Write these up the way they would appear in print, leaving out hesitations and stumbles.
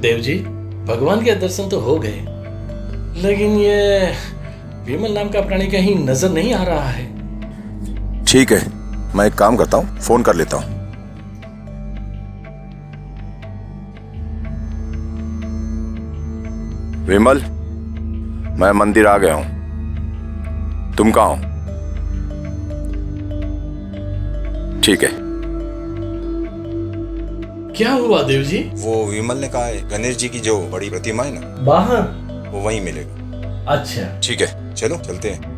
देव जी, भगवान के दर्शन तो हो गए, लेकिन ये विमल नाम का प्राणी कहीं नजर नहीं आ रहा है। ठीक है, मैं एक काम करता हूँ, फोन कर लेता हूँ। विमल, मैं मंदिर आ गया हूँ, तुम कहाँ हो? ठीक है। क्या हुआ देव जी? वो विमल ने कहा है गणेश जी की जो बड़ी प्रतिमा है ना, बाहर? वो वहीं मिलेगा। अच्छा ठीक है, चलो चलते हैं।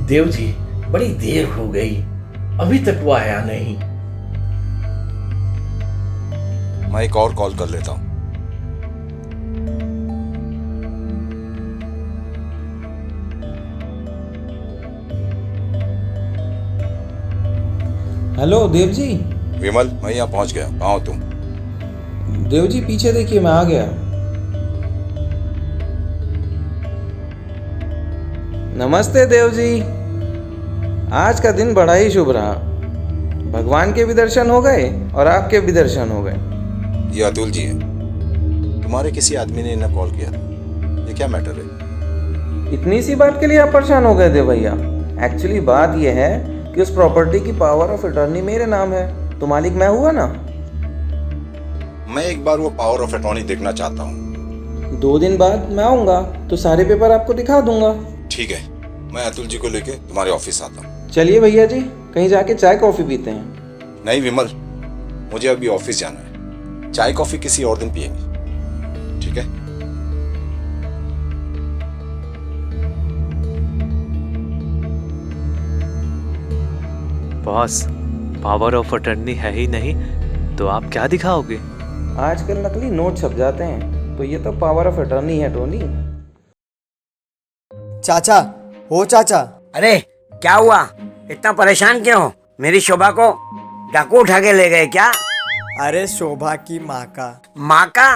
देव जी, बड़ी देर हो गई, अभी तक वो आया नहीं। मैं एक और कॉल कर लेता हूँ। हेलो देव जी। विमल, मैं यहाँ पहुँच गया, कहाँ हो तुम? देव जी पीछे देखिए, मैं आ गया। नमस्ते देव जी, आज का दिन बड़ा ही शुभ रहा। भगवान के भी दर्शन हो गए और आपके भी दर्शन हो गए। ये अतुल जी है, तुम्हारे किसी आदमी ने इन्हें कॉल किया था। ये क्या मैटर है? इतनी सी बात के लिए आप परेशान हो गए थे भैया? एक्चुअली बात यह है कि उस प्रॉपर्टी की पावर ऑफ अटॉर्नी मेरे नाम है, तो मालिक मैं हुआ ना। मैं एक बार वो पावर ऑफ अटॉर्नी देखना चाहता हूँ। 2 दिन बाद मैं आऊँगा तो सारे पेपर आपको दिखा दूंगा। ठीक है, मैं अतुल जी को लेके तुम्हारे ऑफिस आता हूँ। चलिए भैया जी, कहीं जाके चाय कॉफ़ी पीते हैं। नहीं विमल, मुझे अभी ऑफिस जाना है, चाय कॉफी किसी और दिन पिएंगे, ठीक है? बॉस, पावर ऑफ अटर्नी है ही नहीं तो आप क्या दिखाओगे? आजकल नकली नोट छप जाते हैं, तो ये तो पावर ऑफ अटॉर्नी है टोनी। चाचा, हो चाचा। अरे क्या हुआ, इतना परेशान क्यों हो? मेरी शोभा को डाकू उठा के ले गए क्या? अरे शोभा की माँ का। माँ का?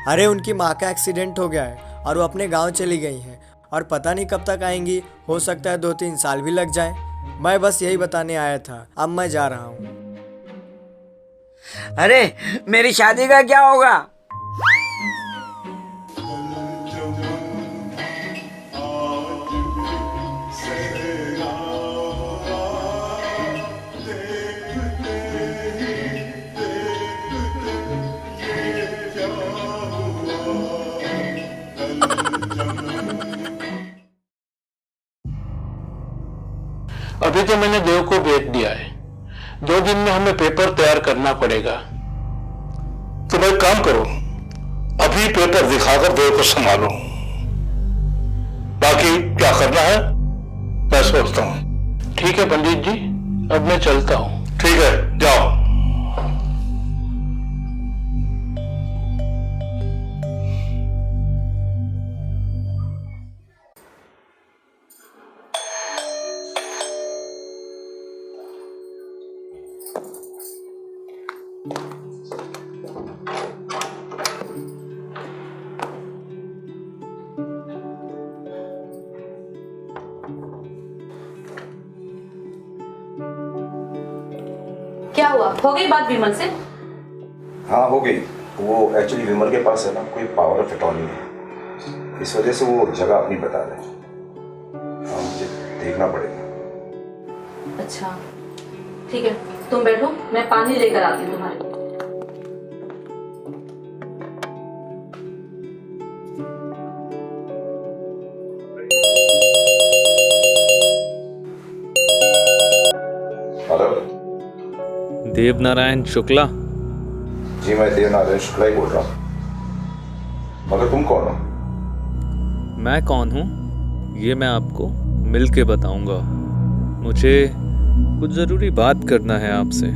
अरे उनकी माँ का एक्सीडेंट हो गया है और वो अपने गांव चली गई हैं और पता नहीं कब तक आएंगी। हो सकता है 2-3 साल भी लग जाए। मैं बस यही बताने आया था, अब मैं जा रहा हूँ। अरे मेरी शादी का क्या होगा? अभी तो मैंने देव को भेज दिया है, 2 दिन में हमें पेपर तैयार करना पड़ेगा। तुम एक काम करो, अभी पेपर दिखाकर देव को संभालो, बाकी क्या करना है मैं सोचता हूँ। ठीक है पंडित जी, अब मैं चलता हूँ। ठीक है, जाओ। क्या हुआ, हो गई बात विमल से? हाँ हो गई। वो एक्चुअली विमल के पास है ना कोई पावर ऑफ अटॉर्नी है, इस वजह से वो जगह अपनी बता रहे हैं। हाँ, मुझे देखना पड़ेगा। अच्छा ठीक है, तुम बैठो, मैं पानी लेकर आती हूँ तुम्हारे। हेलो, देवनारायण शुक्ला? जी मैं देवनारायण शुक्ला ही बोल रहा हूँ, मगर तुम कौन हो? मैं कौन हूँ ये मैं आपको मिल के बताऊंगा। मुझे कुछ ज़रूरी बात करना है आपसे।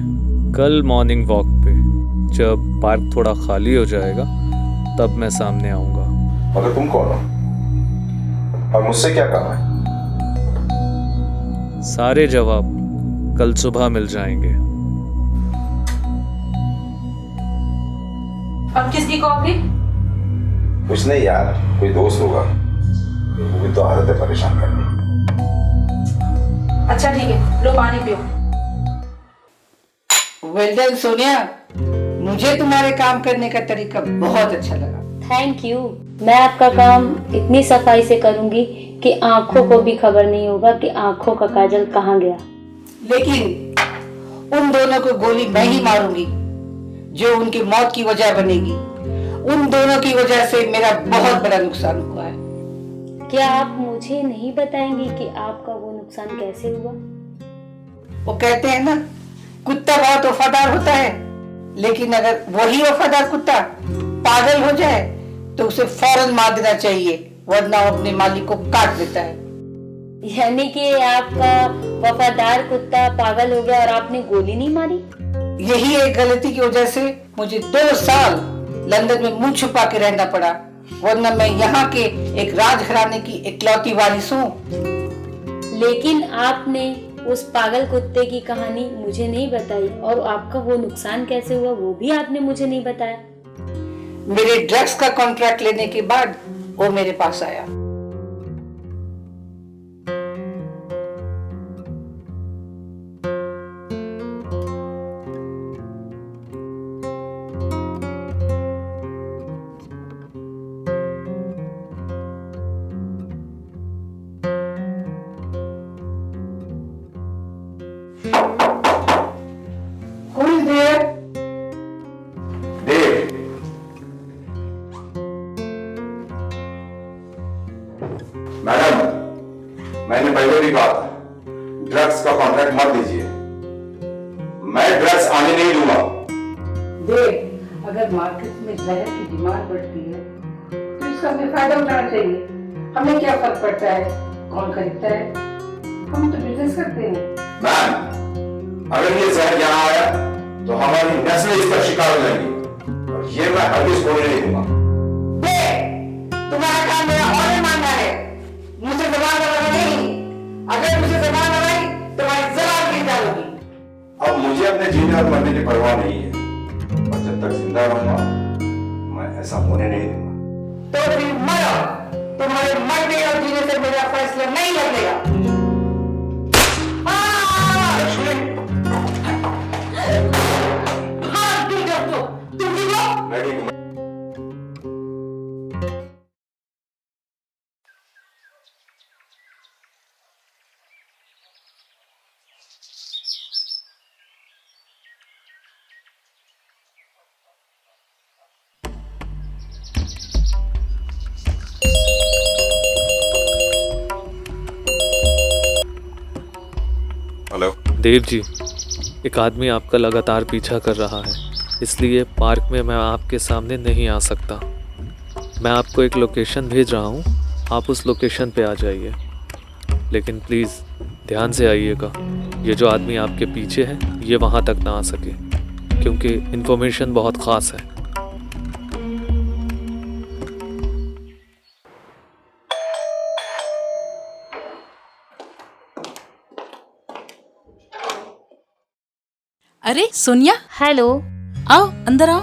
कल मॉर्निंग वॉक पे जब पार्क थोड़ा खाली हो जाएगा तब मैं सामने आऊँगा। मगर तुम कौन हो? और मुझसे क्या कहा है? सारे जवाब कल सुबह मिल जाएंगे। अब किसकी कॉल थी? कुछ नहीं यार, कोई दोस्त होगा, वो भी तो आदत है परेशान करने की। अच्छा ठीक है, लो पानी पियो। वेल डन सोनिया, मुझे तुम्हारे काम करने का तरीका बहुत अच्छा लगा। Thank you. मैं आपका काम इतनी सफाई से करूंगी कि आंखों को भी खबर नहीं होगा कि आंखों का काजल कहाँ गया। लेकिन उन दोनों को गोली मैं ही मारूंगी जो उनकी मौत की वजह बनेगी। उन दोनों की वजह से मेरा बहुत बड़ा नुकसान हुआ है। क्या आप मुझे नहीं बताएंगे कि आपका वो नुकसान कैसे हुआ? वो कहते हैं ना, कुत्ता बहुत वफादार होता है, लेकिन अगर वही वफादार कुत्ता पागल हो जाए तो उसे फौरन मार देना चाहिए, वरना वो अपने मालिक को काट देता है। यानी कि आपका वफादार कुत्ता पागल हो गया और आपने गोली नहीं मारी? यही एक गलती की वजह से मुझे 2 साल लंदन में मुंह छुपा के रहना पड़ा, वरना मैं यहाँ के एक राजघराने की इकलौती वारिस हूँ। लेकिन आपने उस पागल कुत्ते की कहानी मुझे नहीं बताई, और आपका वो नुकसान कैसे हुआ वो भी आपने मुझे नहीं बताया। मेरे ड्रग्स का कॉन्ट्रैक्ट लेने के बाद वो मेरे पास आया। Who is there? Dev, madam, मैंने पहले भी कहा था, ड्रग्स का कॉन्ट्रैक्ट मत दीजिए। मैं ड्रग्स आने नहीं दूंगा। देख, अगर मार्केट में जहर की डिमांड बढ़ती है तो इसका हमें फायदा उठाना चाहिए। हमें क्या फर्क पड़ता है कौन खरीदता है, हम तो बिजनेस करते हैं। मैम, अगर ये जहर यहाँ आया तो हमारी नस्लें इसका शिकार हो जाएंगी, और ये मैं हरगिज़ होने नहीं दूंगा। तुम्हारा काम मेरा ऑर्डर मानना है, मुझसे जबान लगाना नहीं। अगर मुझे जबान लगाई तो तुम्हारी जबान गिर जाएगी। अब मुझे अपने जीने और मरने की परवाह नहीं है, और जब तक जिंदा रहूंगा मैं ऐसा होने नहीं दूंगा। तो फिर मरो, तुम्हारे मरने और जीने से मेरा फैसला नहीं बदलेगा। मैं ठीक हूं। हेलो देव जी, एक आदमी आपका लगातार पीछा कर रहा है, इसलिए पार्क में मैं आपके सामने नहीं आ सकता। मैं आपको एक लोकेशन भेज रहा हूँ, आप उस लोकेशन पे आ जाइए, लेकिन प्लीज़ ध्यान से आइएगा। ये जो आदमी आपके पीछे है ये वहाँ तक ना आ सके, क्योंकि इन्फॉर्मेशन बहुत ख़ास है। अरे सोनिया, हेलो। आओ अंदर आओ,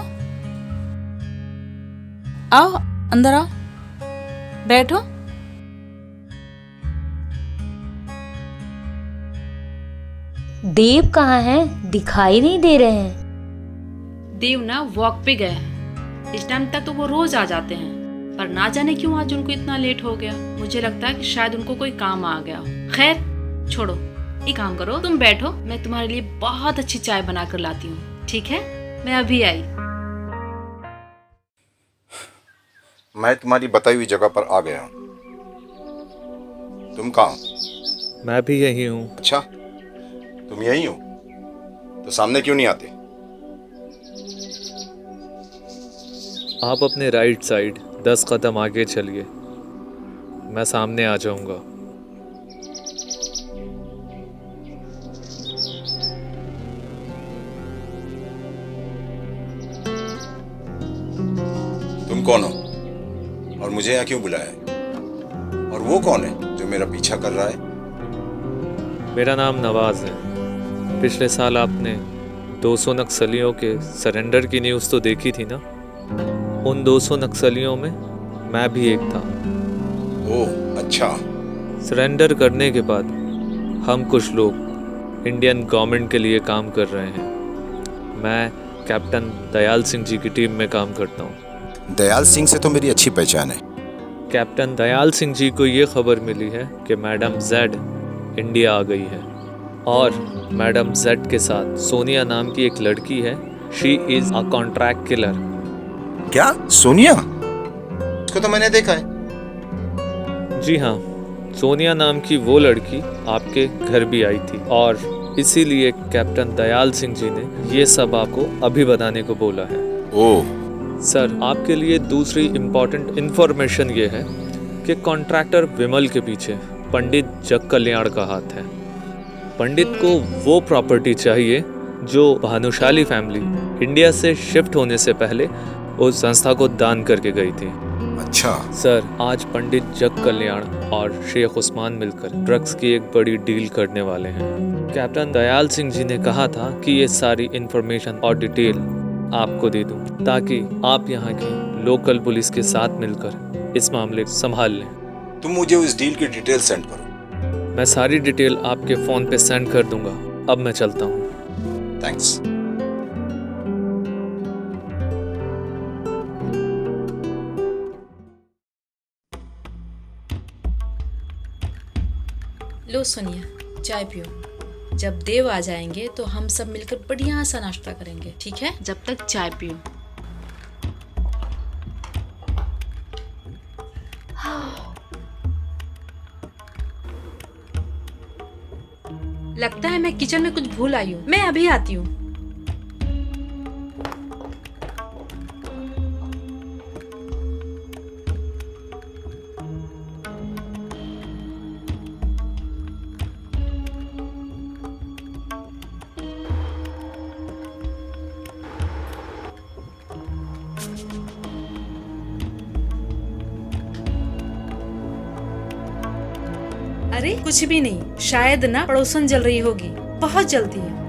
आओ अंदर आओ, बैठो। देव कहाँ हैं? दिखाई नहीं दे रहे हैं। देव ना वॉक पे गए हैं। इस टाइम तक तो वो रोज आ जाते हैं, पर ना जाने क्यों आज उनको इतना लेट हो गया। मुझे लगता है कि शायद उनको कोई काम आ गया। खैर छोड़ो, एक काम करो, तुम बैठो, मैं तुम्हारे लिए बहुत अच्छी चाय बना कर लाती हूँ, ठीक है? मैं अभी आई। मैं तुम्हारी बताई हुई जगह पर आ गया हूँ। तुम कहाँ हो? मैं भी यही हूँ। अच्छा, तुम यही हो तो सामने क्यों नहीं आते? आप अपने राइट साइड 10 कदम आगे चलिए, मैं सामने आ जाऊंगा। तुम कौन हो और मुझे यहाँ क्यों बुलाया है? और वो कौन है जो मेरा पीछा कर रहा है? मेरा नाम नवाज है। पिछले साल आपने 200 नक्सलियों के सरेंडर की न्यूज़ तो देखी थी ना? उन 200 नक्सलियों में मैं भी एक था। ओह अच्छा। सरेंडर करने के बाद हम कुछ लोग इंडियन गवर्नमेंट के लिए काम कर रहे हैं। मैं कैप्टन दयाल सिंह जी की टीम में काम करता हूँ। दयाल सिंह से तो मेरी अच्छी पहचान है। कैप्टन दयाल सिंह जी को ये खबर मिली है कि मैडम जेड इंडिया आ गई है और मैडम जेड के साथ सोनिया नाम की एक लड़की है। She is a contract killer. क्या सोनिया? उसको तो मैंने देखा है। जी हाँ, सोनिया नाम की वो लड़की आपके घर भी आई थी और इसीलिए कैप्टन दयाल सिंह जी ने ये सब आपको अभी बताने को बोला है। ओह सर, आपके लिए दूसरी इम्पोर्टेंट इन्फॉर्मेशन ये है कि कॉन्ट्रैक्टर विमल के पीछे पंडित जग कल्याण का हाथ है। पंडित को वो प्रॉपर्टी चाहिए जो भानुशाली फैमिली इंडिया से शिफ्ट होने से पहले उस संस्था को दान करके गई थी। अच्छा सर, आज पंडित जग कल्याण और शेख उस्मान मिलकर ड्रग्स की एक बड़ी डील करने वाले हैं। कैप्टन दयाल सिंह जी ने कहा था कि ये सारी इंफॉर्मेशन और डिटेल आपको दे दूं ताकि आप यहाँ की लोकल पुलिस के साथ मिलकर इस मामले को संभाल लें। तुम मुझे उस डील की डिटेल सेंड करो। मैं सारी डिटेल आपके फ़ोन पे सेंड कर दूंगा। अब मैं चलता हूँ। थैंक्स। लो सोनिया, चाय पियो। जब देव आ जाएंगे तो हम सब मिलकर बढ़िया सा नाश्ता करेंगे, ठीक है? जब तक चाय पियो। लगता है मैं किचन में कुछ भूल आई हूँ। मैं अभी आती हूँ। अरे कुछ भी नहीं, शायद ना पड़ोसन जल रही होगी। बहुत जल्दी है।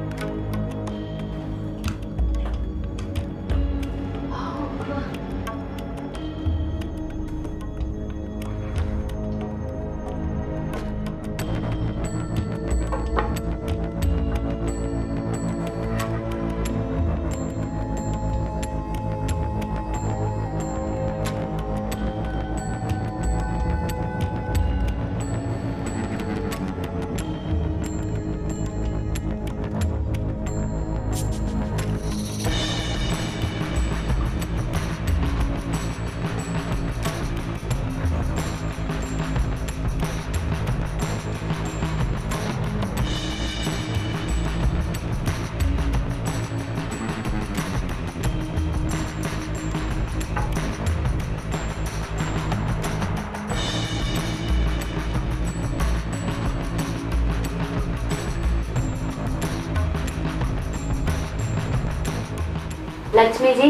लक्ष्मी जी,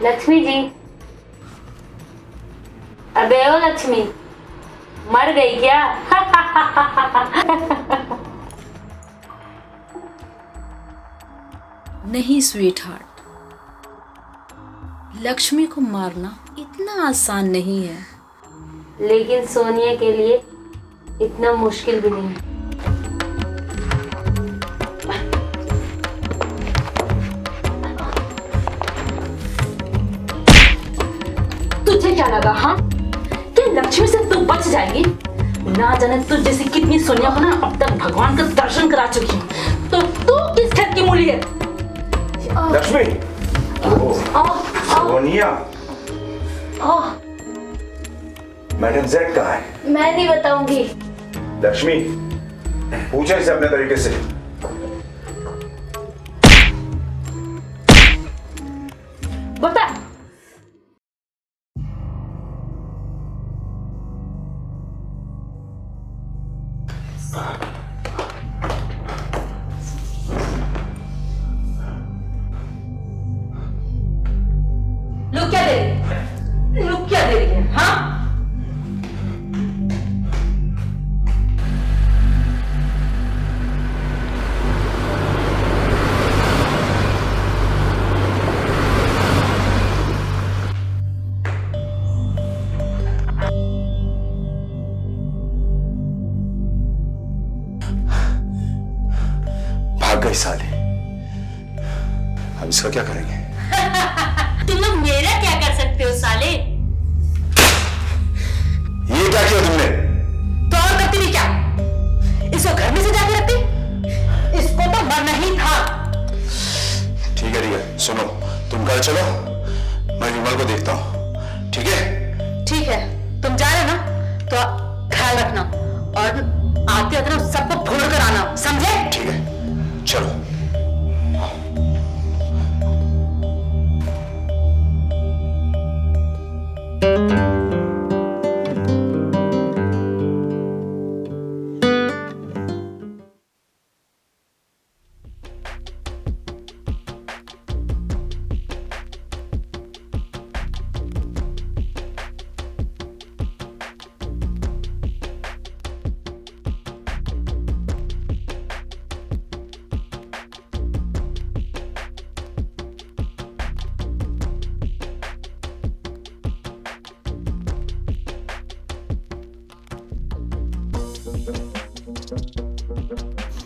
लक्ष्मी जी, अबे ओ लक्ष्मी, मर गई क्या? नहीं स्वीट हार्ट, लक्ष्मी को मारना इतना आसान नहीं है। लेकिन सोनिया के लिए इतना मुश्किल भी नहीं। तुझे क्या लगा हाँ कि लक्ष्मी से तू बच जाएगी? ना जाने तू जैसी कितनी सोनिया को ना अब तक भगवान का दर्शन करा चुकी हूँ। तो तू किस खेत की मूली है? लक्ष्मी, सोनिया, मैडम जेड कहाँ है? मैं नहीं बताऊंगी। लक्ष्मी, पूछे इसे अपने तरीके से। बता। लोग क्या दे रही है? हाँ? गई साली। अब इसका क्या करेंगे? तुम लोग मेरा क्या कर सकते हो साले? ये क्या किया तुमने? तो और करती नहीं क्या? इसको घर में से जाके रखती? इसको तो मरना ही था। ठीक है, सुनो, तुम कल चलो, मैं विमल को देखता हूँ, ठीक है? ठीक है, तुम जा रहे ना तो ख्याल रखना और आते आते ना सबको भूल कर आना, समझे? ठीक है, चलो।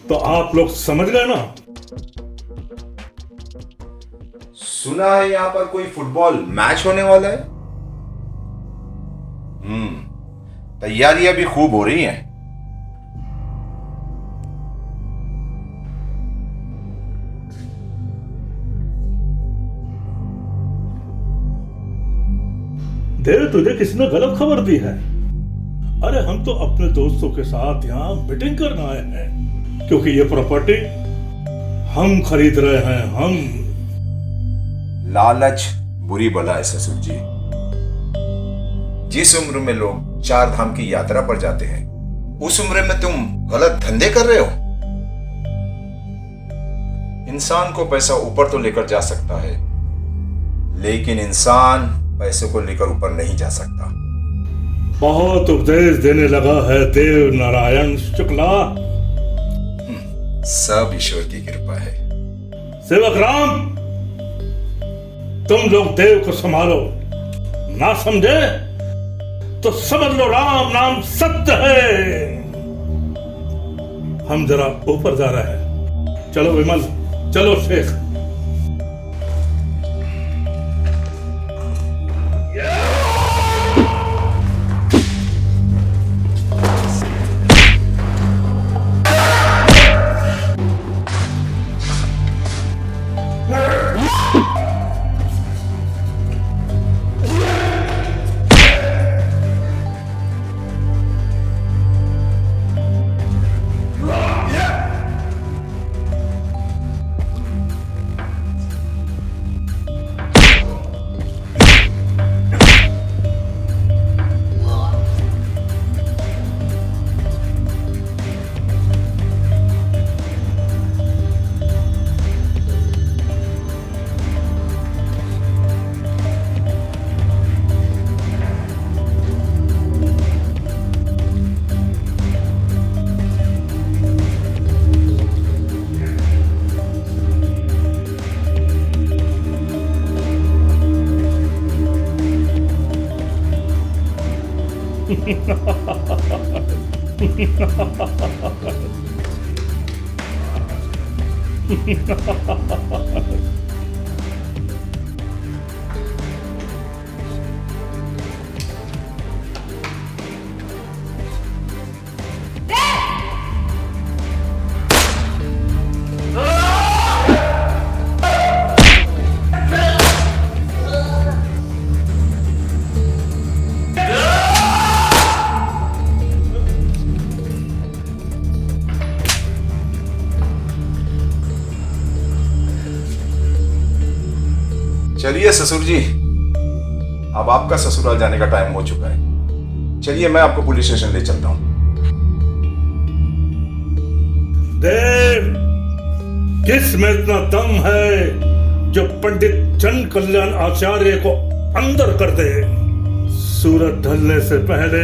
तो आप लोग समझ गए ना? सुना है यहाँ पर कोई फुटबॉल मैच होने वाला है। तैयारियां भी खूब हो रही हैं। देव, तुझे किसी ने गलत खबर दी है। अरे हम तो अपने दोस्तों के साथ यहाँ मीटिंग करने आए हैं, क्योंकि ये प्रॉपर्टी हम खरीद रहे हैं। हम लालच बुरी बला है ससुर जी। जिस उम्र में लोग 4 धाम की यात्रा पर जाते हैं, उस उम्र में तुम गलत धंधे कर रहे हो। इंसान को पैसा ऊपर तो लेकर जा सकता है, लेकिन इंसान पैसे को लेकर ऊपर नहीं जा सकता। बहुत उपदेश देने लगा है देव नारायण शुक्ला। सब ईश्वर की कृपा है। सेवक राम, तुम लोग देव को संभालो। ना समझे तो समझ लो राम नाम सत्य है। हम जरा ऊपर जा रहे हैं। चलो विमल, चलो शेख। चलिए ससुर जी, अब आपका ससुराल जाने का टाइम हो चुका है। चलिए मैं आपको पुलिस स्टेशन ले चलता हूं। देव, किस में इतना दम है जो पंडित जन कल्याण आचार्य को अंदर कर दे? सूरज ढलने से पहले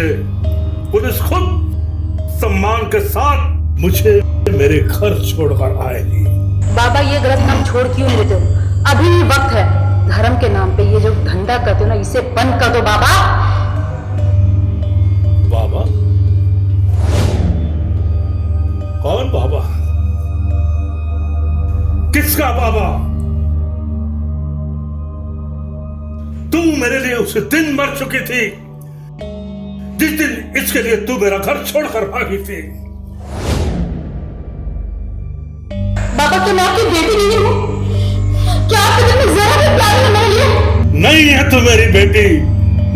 पुलिस खुद सम्मान के साथ मुझे मेरे घर छोड़कर आएगी। बाबा, ये गलत काम छोड़ क्यों नहीं देते हो? अभी भी वक्त है। धर्म के नाम पे ये जो धंधा करते हो ना, इसे बंद कर दो बाबा। बाबा? कौन बाबा? किसका बाबा? तुम मेरे लिए उस दिन मर चुकी थी जिस दिन इसके लिए तू मेरा घर छोड़कर भागी थी। बाबा क्या मैं आपकी बेटी नहीं हूँ? क्या आपके दिल में जरा भी प्यार नहीं मेरे लिए? नहीं है तू मेरी बेटी,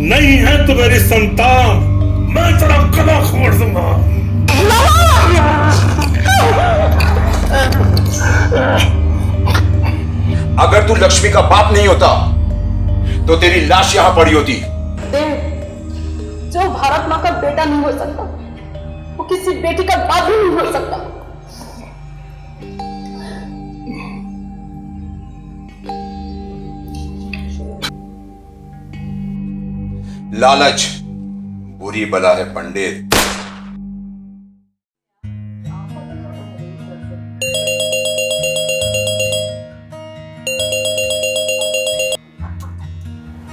नहीं है तू मेरी संतान। मैं तेरा गला खोड़ दूंगा। अगर तू लक्ष्मी का बाप नहीं होता तो तेरी लाश यहां पड़ी होती। देव, जो भारत माँ का बेटा नहीं हो सकता वो किसी बेटी का बाप भी नहीं हो सकता। लालच बुरी बला है पंडित।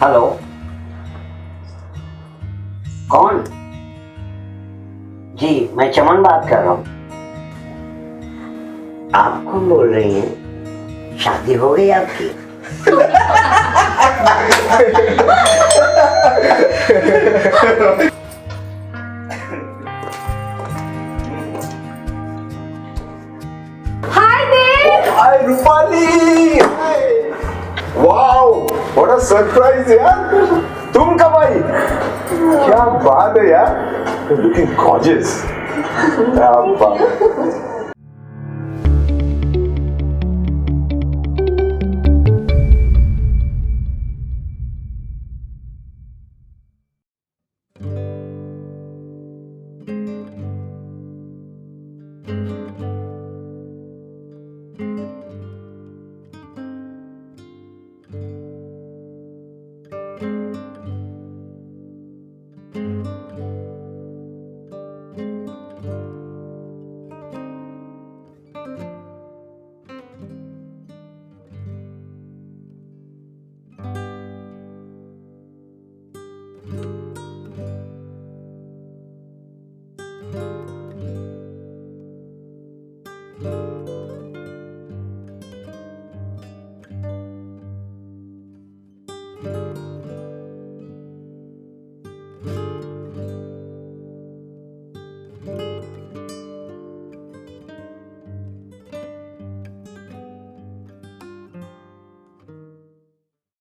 हेलो, कौन? जी मैं चमन बात कर रहा हूँ। आप कौन बोल रही हैं? शादी हो गई आपकी? Hi Dev. Hi Rupali. Wow, what a surprise यार। तुम कब आई? क्या बात है यार, लुकिंग गॉर्जियस। क्या बात। Thank you.